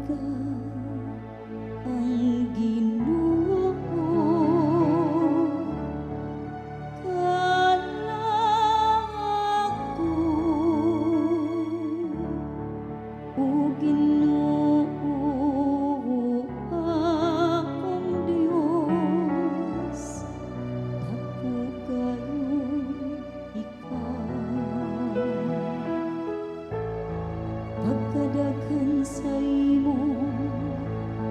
ka ang Ginoo, kalang ako, o Ginoo akong Dios, dako kayo ikaw. Pagkadaghan sa imong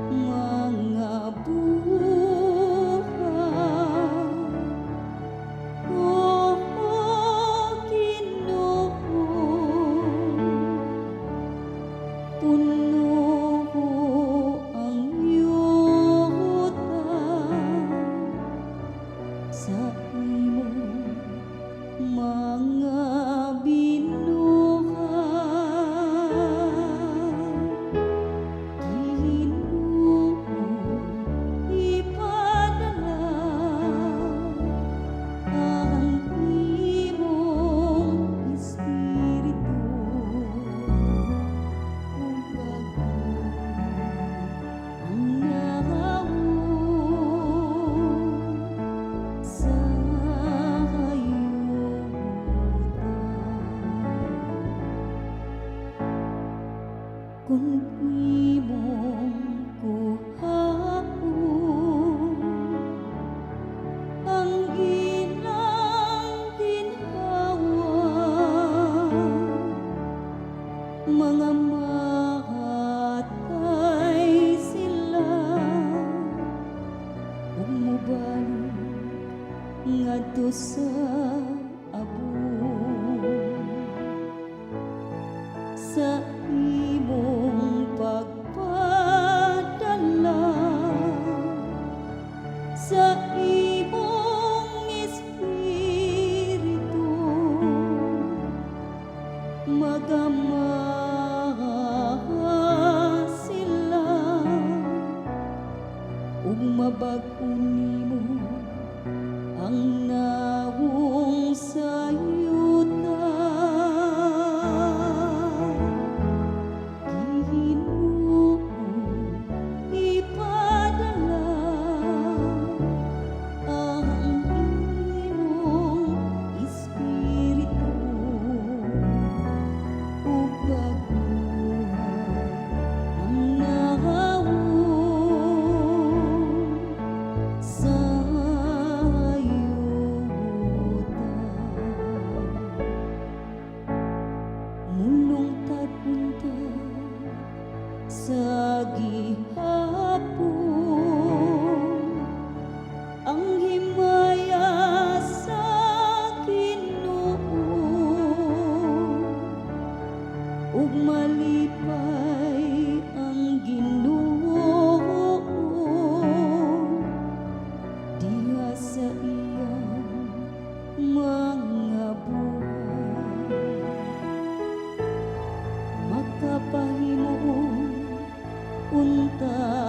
mga buhat, O Ginoo, puno ang yuta sa imong mga kung imong kuhaon ang ilang ginhawa, mga matay sila ug mobalik ngadto sa sa imong pagpadala sa imong espiritu, magama sila ug mabag-o nimo ang nawong sayuta. Mulungtad punta sa gihapon ang himaya sa Ginoo, ug malipay ang Ginoo diha sa iyang mga buhay. Makapahimo unta